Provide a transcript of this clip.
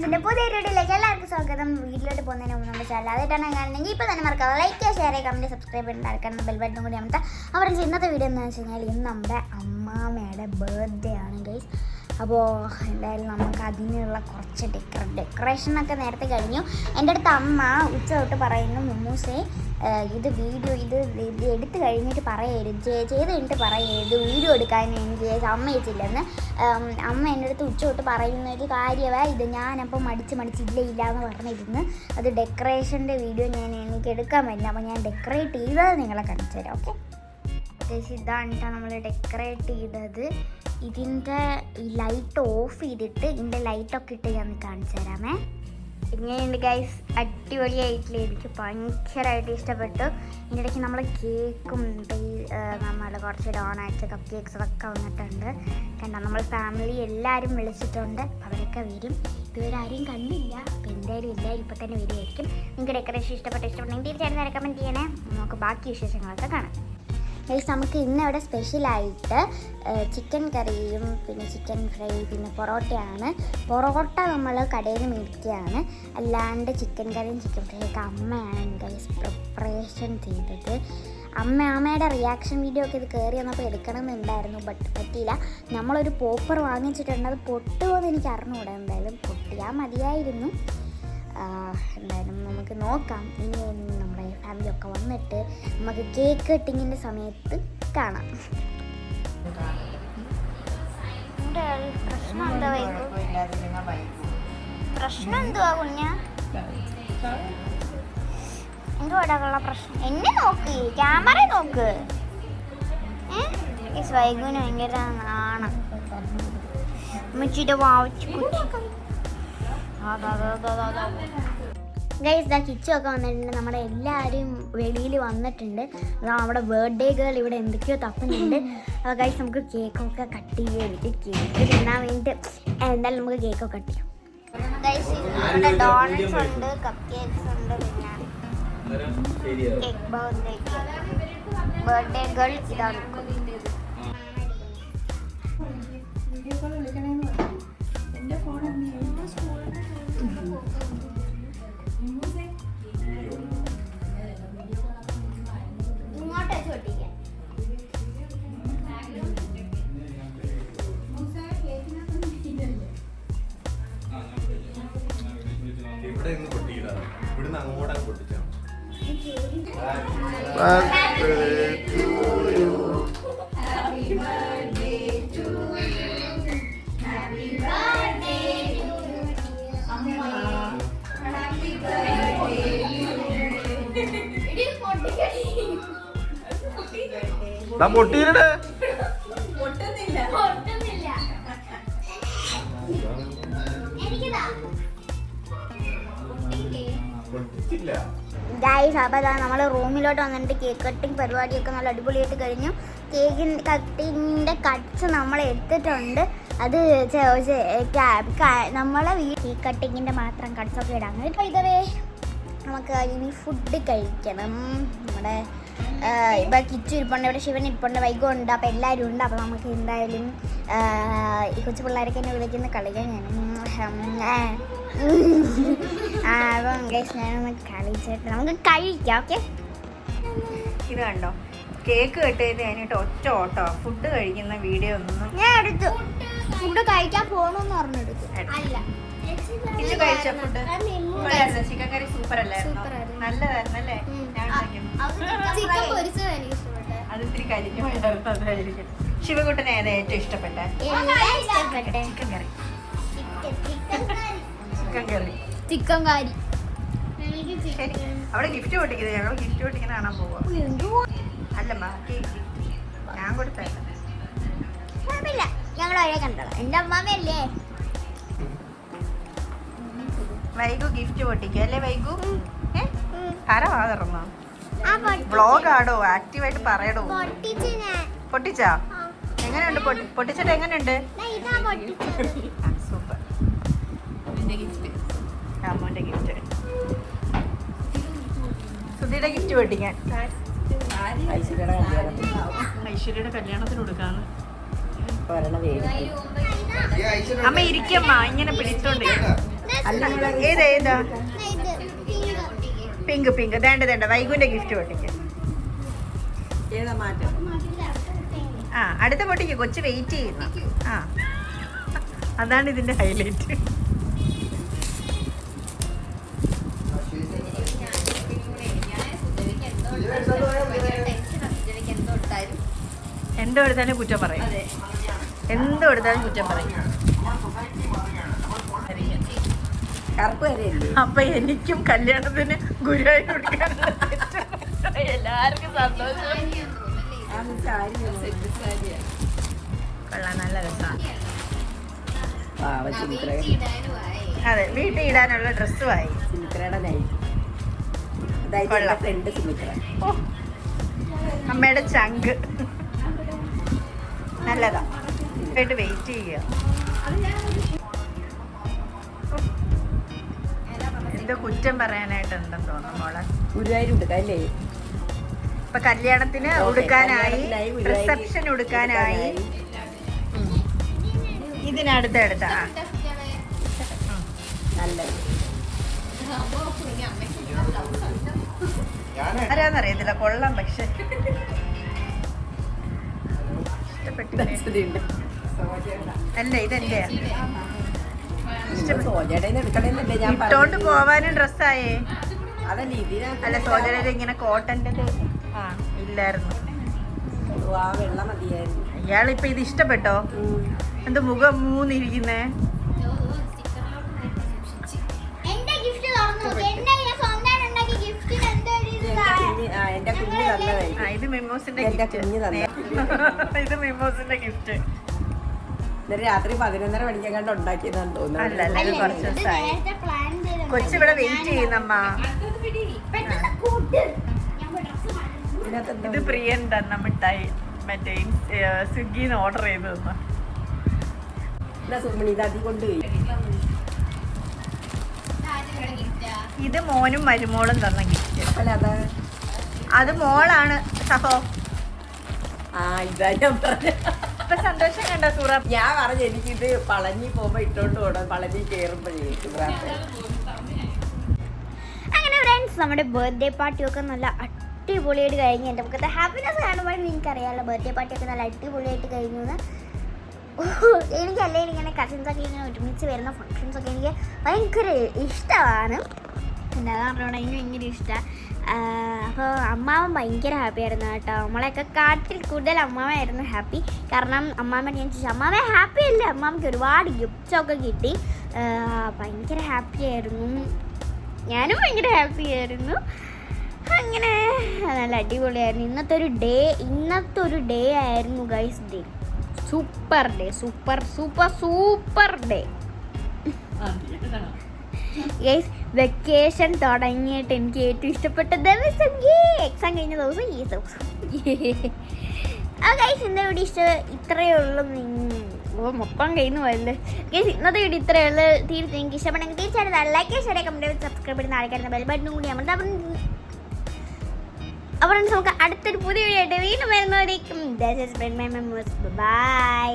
ഫ്രണ്ട്സിന്റെ പുതിയ വീഡിയോയിലേക്ക് എല്ലാവർക്കും സ്വാഗതം. വീട്ടിലോട്ട് പോകുന്നതിന് മുമ്പ് നമ്മുടെ ചാനൽ ആദ്യമായിട്ടാണ് കാണുന്നെങ്കിൽ ഇപ്പോൾ തന്നെ മറക്കാം ലൈക്ക് ഷെയർ കമന്റ് സബ്സ്ക്രൈബ് ചെയ്തിട്ട് ബെൽ ബട്ടൺ കൂടി അമർത്താം. അപ്പോൾ ഇന്നത്തെ വീഡിയോ എന്താണെന്ന് വെച്ച് കഴിഞ്ഞാൽ ഇന്ന് നമ്മുടെ അമ്മാമ്മയുടെ ബർത്ത്ഡേ ആണ് ഗൈസ്. അപ്പോൾ എന്തായാലും നമുക്ക് അതിനുള്ള കുറച്ച് ഡെക്കറേഷനൊക്കെ നേരത്തെ കഴിഞ്ഞു. എൻ്റെ അടുത്ത് അമ്മ ഉച്ച തൊട്ട് പറയുന്നു, മുമ്മൂസേ ഇത് വീഡിയോ ഇത് എടുത്ത് കഴിഞ്ഞിട്ട് പറയരുത്, ചെയ്ത് കഴിഞ്ഞിട്ട് പറയരുത്, വീഡിയോ എടുക്കാൻ എനിക്ക് സമ്മതിച്ചില്ലെന്ന് അമ്മ എൻ്റെ അടുത്ത് ഉച്ച തൊട്ട് പറയുന്ന ഒരു കാര്യമാണ് ഇത്. ഞാനപ്പോൾ മടിച്ചില്ല എന്ന് പറഞ്ഞിരുന്നു. അത് ഡെക്കറേഷൻ്റെ വീഡിയോ എനിക്ക് എടുക്കാൻ പറ്റില്ല. അപ്പോൾ ഞാൻ ഡെക്കറേറ്റ് ചെയ്തത് നിങ്ങളെ കാണിച്ചു തരാം. ഓക്കെ, ഇതാണ് നമ്മൾ ഡെക്കറേറ്റ് ചെയ്തത്. ഇതിൻ്റെ ഈ ലൈറ്റ് ഓഫ് ചെയ്തിട്ട് ഇതിൻ്റെ ലൈറ്റൊക്കെ ഇട്ട് ഞാൻ കാണിച്ചു തരാമേ. ഇങ്ങനെയുണ്ട് ഗൈസ്, അടിപൊളിയായിട്ടില്ല. എനിക്ക് ഭയങ്കരമായിട്ട് ഇഷ്ടപ്പെട്ടു. ഇതിൻ്റെ ഇടയ്ക്ക് നമ്മൾ കേക്കും നമ്മൾ കുറച്ച് ഡോണറ്റ്സ് കപ്പ് കേക്ക്സൊക്കെ വന്നിട്ടുണ്ട്. കണ്ട നമ്മൾ ഫാമിലി എല്ലാവരും വിളിച്ചിട്ടുണ്ട്, അവരൊക്കെ വരും. ഇതുവരെ ആരെയും കണ്ടില്ല, അപ്പോൾ എന്തായാലും എല്ലാവരും ഇപ്പോൾ തന്നെ വരുമായിരിക്കും. നിങ്ങൾക്ക് ഡെക്കറേഷൻ ഇഷ്ടപ്പെട്ടെങ്കിൽ തീർച്ചയായിട്ടും റെക്കമെൻഡ് ചെയ്യണേ. നമുക്ക് ബാക്കി വിശേഷങ്ങളൊക്കെ കാണാം. ഗൈസ്, നമുക്ക് ഇന്നിവിടെ സ്പെഷ്യലായിട്ട് ചിക്കൻ കറിയും പിന്നെ ചിക്കൻ ഫ്രൈ പിന്നെ പൊറോട്ടയാണ്. പൊറോട്ട നമ്മൾ കടയിൽ നിന്ന് മേടിക്കുകയാണ്, അല്ലാണ്ട് ചിക്കൻ കറിയും ചിക്കൻ ഫ്രൈ ഒക്കെ അമ്മയാണ് ഗൈസ് പ്രിപ്പറേഷൻ ചെയ്തത്. അമ്മയുടെ റിയാക്ഷൻ വീഡിയോ ഒക്കെ ഇത് കയറി വന്നപ്പോൾ എടുക്കണമെന്നുണ്ടായിരുന്നു, ബട്ട് പറ്റിയില്ല. നമ്മളൊരു പോപ്പർ വാങ്ങിച്ചിട്ടുണ്ട്, അത് പൊട്ടുമോ എന്ന് എനിക്ക് അറിഞ്ഞുകൂടാ. എന്തായാലും പൊട്ടിയാൽ മതിയായിരുന്നു. എന്തായാലും നമുക്ക് നോക്കാം. ഇനി നമ്മുടെ ഫാമിലിയൊക്കെ വന്നിട്ട് നമുക്ക് കേക്ക് കട്ടിങ്ങിൻ്റെ സമയത്ത് കാണാം. പ്രശ്നം എന്താ പ്രശ്നം എന്തുവാ കുഞ്ഞ? എന്തുവാടാ പ്രശ്നം? എന്നെ നോക്ക്, ക്യാമറ നോക്ക്. വൈകുവിന് ഭയങ്കര ആണ്. ഉമ്മച്ചിയുടെ വാവച്ച് കുട്ടി ഗൈസ്, കിച്ചൊക്കെ വന്നിട്ടുണ്ട്. നമ്മുടെ എല്ലാവരും വെളിയിൽ വന്നിട്ടുണ്ട്. നമ്മുടെ ബർത്ത്ഡേ ഗേൾ ഇവിടെ എന്തൊക്കെയോ തപ്പുന്നുണ്ട്. ഗൈസ്, നമുക്ക് കേക്കൊക്കെ കട്ട് ചെയ്തിട്ട് കേക്ക് തിന്നാൻ വേണ്ടിയിട്ട് എന്തായാലും നമുക്ക് കേക്കൊക്കെ കട്ട് ചെയ്യാം. ഗൈസ്, ഇവിടെ ഡോണറ്റ്സ് ഉണ്ട്, കപ്പ് കേക്ക്സ് ഉണ്ട്, പിന്നെ കേക്ക് ബർത്ത്ഡേ ഗേൾ ഇതാണ്. പൊട്ടിയില്ലേ? ഗൈസ്, അപ്പോൾ നമ്മൾ റൂമിലോട്ട് വന്നിട്ട് കേക്ക് കട്ടിങ് പരിപാടിയൊക്കെ നല്ല അടിപൊളിയായിട്ട് കഴിഞ്ഞു. കട്ടിങ്ങിൻ്റെ കട്ട്സ് നമ്മൾ എടുത്തിട്ടുണ്ട്. അത് നമ്മളെ കേക്ക് കട്ടിങ്ങിൻ്റെ മാത്രം കട്ട്സൊക്കെ ഇടാം. ഇപ്പോൾ ഇതവേ നമുക്ക് ഇനി ഫുഡ് കഴിക്കണം. നമ്മുടെ ഇപ്പോൾ കിച്ചു ഇരിപ്പുണ്ട്, ഇവിടെ ശിവൻ ഇരിപ്പുണ്ട്, വൈകോ ഉണ്ട്, അപ്പോൾ എല്ലാവരും ഉണ്ട്. അപ്പോൾ നമുക്ക് എന്തായാലും ഈ കൊച്ചു പിള്ളേരൊക്കെ എന്നെ വിളിക്കുന്ന കളിക്കാൻ അപ്പം ഗൈസ് ഞാനൊന്ന് കളിച്ചിട്ട് നമുക്ക് കഴിക്കാം. ഓക്കെ, ഇത് കണ്ടോ, കേക്ക് കട്ട് ചെയ്ത് കഴിഞ്ഞിട്ട് ഒറ്റ ഓട്ടോ ഫുഡ് കഴിക്കുന്ന വീഡിയോ ഒന്നും ഞാൻ എടുത്തു. ഫുഡ് കഴിക്കാൻ പോകണമെന്ന് പറഞ്ഞെടുത്തു. അല്ല, ഇത് കഴിച്ച ഫുഡ് ചിക്കൻ കറി സൂപ്പർ അല്ലായിരുന്നു, നല്ലതായിരുന്നു അല്ലേ? അതിത്തിരി കരിഞ്ഞു പോയായിരുന്നു, അതായിരിക്കും. ശിവകുട്ടന് ഏതാ ഏറ്റവും ഇഷ്ടപ്പെട്ട? ചിക്കൻ കറി. ചിക്കൻ കറി. ശരി, അവിടെ ഗിഫ്റ്റ് പൊട്ടിക്കുന്നത്, ഞങ്ങൾ ഗിഫ്റ്റ് പൊട്ടിക്കുന്ന കാണാൻ പോവാ. അല്ലമ്മ, കേക്ക് ഞാൻ കൊടുത്തല്ല, ഞങ്ങൾ ഒരേ കണ്ടത്. എൻ്റെ അമ്മാമയല്ലേ വൈകു ഗിഫ്റ്റ് പൊട്ടിക്കുക അല്ലേ വൈകു? കരവാതിറന്നോ? വ്ളോഗ് ആടോ, ആക്റ്റീവായിട്ട് പറയടോ. പൊട്ടിച്ചാ? എങ്ങനെയുണ്ട്? പൊട്ടിച്ചിട്ട് എങ്ങനെയുണ്ട്? സൂപ്പർ. അമ്മോന്റെ ഗിഫ്റ്റ്, സുധിയുടെ ഗിഫ്റ്റ് പൊട്ടിക്കാൻ. ഐശ്വര്യയുടെ കല്യാണത്തിന് കൊടുക്കാന്ന്. അമ്മ ഇരിക്കമ്മ, ഇങ്ങനെ പിടിച്ചോണ്ട് ഏതാ പിങ്ക് വേണ്ട വൈകുന്റെ ഗിഫ്റ്റ് പൊട്ടിക്ക്. ഏതാ മാറ്റം? ആ അടുത്ത പൊട്ടിക്ക്, കൊച്ചു വെയിറ്റ് ചെയ്യുന്നു. ആ അതാണ് ഇതിന്റെ ഹൈലൈറ്റ്. എന്തോ എടുത്താലും കുറ്റം പറയും, എന്തോ എടുത്താലും കുറ്റം പറയും. കറുപ്പ് വരെയല്ലേ? അപ്പൊ എനിക്കും കല്യാണത്തിന് ഗുരുവായൂർ കൊടുക്കാനുള്ള എല്ലാവർക്കും സന്തോഷം. കൊള്ളാം, നല്ല രസമാണ്. അതെ, വീട്ടിൽ ഇടാനുള്ള ഡ്രസ്സുമായി. സുമിത്രയുടെ നൈറ്റ്. കൊള്ളാം. ഫ്രണ്ട് സുമിത്ര. ഓ, അമ്മയുടെ ചങ്ക് നല്ലതാ. ആയിട്ട് വെയിറ്റ് ചെയ്യുക. എന്തോ കുറ്റം പറയാനായിട്ടുണ്ടെന്ന് തോന്നുന്നു മോളെ. ഗുരുവായൂർ ഉടുക്കല്ലേ? ഇപ്പൊ കല്യാണത്തിന് ഉടുക്കാനായി, റിസപ്ഷൻ ഉടുക്കാനായി. ഇതിനടുത്ത് എടുത്ത നല്ലത്. ആരാന്നറിയത്തില്ല, കൊള്ളാം. പക്ഷെ ഇഷ്ടപ്പെട്ടില്ലേ? അല്ല ഇതെന്റെ സോജയുടെ എടുക്കണമെന്നല്ലേ ഞാൻ ഇട്ടോണ്ട് പോവാനും ഡ്രസ്സായേ. അതല്ലേ ഇതിനാ? അല്ല സോജയുടെ ഇങ്ങനെ കോട്ടന്റെ ഇല്ലായിരുന്നു. ആ വെള്ളം മതിയായിരുന്നു. ഇയാളിപ്പൊ ഇത് ഇഷ്ടപ്പെട്ടോ? എന്ത് മുഖം മൂന്നിരിക്കുന്നേ? എന്റെ ഗിഫ്റ്റ് തുറന്നു നോക്ക്. എന്നെ ഞാൻ സ്വന്തമായിട്ട് ഉണ്ടാക്കിയ ഗിഫ്റ്റിന് എന്തോ ഒരു ഇത് എന്റെ കുഞ്ഞ് തന്നതായിരിക്കും. ഇത് മിമോസിന്റെ എന്റെ ഗിഫ്റ്റ്. കുഞ്ഞ് തന്നെ. ഇത് മിമോസിന്റെ ഗിഫ്റ്റ്. ഇന്നലെ രാത്രി 11:30 മണിക്കാൻ കണ്ട് ഉണ്ടാക്കിയതാന്ന് തോന്നുന്നു. അല്ല അല്ല, ഇത് കുറച്ച് ദിവസമായി. നേരത്തെ പ്ലാൻ ചെയ്ത കൊച്ചിവിടെ വെയിറ്റ് ചെയ്യുന്നമ്മ. പെട്ടെന്ന് കൂട്ട്. ഞാൻ പോയി ഡ്രസ്സ് മാറ്റി. ഇതിനകത്ത് ഇത് എന്താ? പ്രിയൻ തന്ന മിഠായി, മറ്റേ സ്വിഗ്ഗിന്ന് ഓർഡർ ചെയ്ത് തന്ന. എന്നാ സുമണി ഇത് അതി കൊണ്ടുപോയി. ഇത് മോനും മരുമോളും തന്ന ഗിഫ്റ്റ്. അല്ല അതാ. അത് മോളാണ് സഹോ. ആ ഇതാ ഞാൻ പറഞ്ഞ. ഇപ്പൊ സന്തോഷം കണ്ട സൂറ. ഞാൻ പറഞ്ഞു എനിക്കിത് പളനി പോകുമ്പോ ഇട്ടോണ്ട് പോകണം, പളനി കയറുമ്പോഴേ. അങ്ങനെ ഫ്രണ്ട്സ്, നമ്മുടെ ബർത്ത്ഡേ പാർട്ടിയൊക്കെ നല്ല അടിപൊളിയായിട്ട് കഴിഞ്ഞു. എൻ്റെ മുഖത്തെ ഹാപ്പിനെസ് കാണുമ്പോൾ എനിക്കറിയാമല്ലോ ബർത്ത്ഡേ പാർട്ടിയൊക്കെ നല്ല അടിപൊളിയായിട്ട് കഴിഞ്ഞു എന്ന്. എനിക്കല്ലേ ഇങ്ങനെ കസിൻസൊക്കെ ഇങ്ങനെ ഒരുമിച്ച് വരുന്ന ഫങ്ഷൻസൊക്കെ എനിക്ക് ഭയങ്കര ഇഷ്ടമാണ്. എന്താ പറഞ്ഞോണ്ട് എനിക്ക് ഭയങ്കര ഇഷ്ടമാണ്. അപ്പോൾ അമ്മാവൻ ഭയങ്കര ഹാപ്പി ആയിരുന്നു കേട്ടോ. നമ്മളെയൊക്കെ കാട്ടിൽ കൂടുതൽ അമ്മാവനായിരുന്നു ഹാപ്പി. കാരണം അമ്മാമ്മ ഞാൻ ചോദിച്ചു, അമ്മാവ ഹാപ്പി അല്ലേ? അമ്മാമ്മയ്ക്ക് ഒരുപാട് ഗിഫ്റ്റ്സൊക്കെ കിട്ടി. ഭയങ്കര ഹാപ്പി ആയിരുന്നു. ഞാനും ഭയങ്കര ഹാപ്പി ആയിരുന്നു. അങ്ങനെ നല്ല അടിപൊളിയായിരുന്നു ഇന്നത്തെ ഒരു ഡേ ആയിരുന്നു guys. Day super day, super super super day guys. Vacation തുടങ്ങിയിട്ട് എനിക്ക് ഏറ്റവും ഇഷ്ടപ്പെട്ട ദിവസം എക്സാം കഴിഞ്ഞ ദിവസം ഈ ദിവസം. ഗൈസ് ഇന്നത്തെ വീഡിയോ ഇത്രയേ ഉള്ളൂ. മൊത്തം കഴിഞ്ഞു പോയല്ലേ ഗൈസ്. ഇന്നത്തെ വീഡിയോ ഇത്രയേ ഉള്ളൂ. തീർച്ചയായും എനിക്ക് ഇഷ്ടപ്പെടുന്നെങ്കിൽ തീർച്ചയായിട്ടും ലൈക്ക് ഷെയർ കമന്റ് സബ്സ്ക്രൈബ് ചെയ്യുന്ന ആൾക്കാരുടെ ബെൽ ബട്ടണും കൂടി അമർത്താം. അപ്പോൾ നമുക്ക് അടുത്തൊരു പുതിയ വീഡിയോ ആയിട്ട് വീണ്ടും വരുന്നവരേക്കും ബൈ.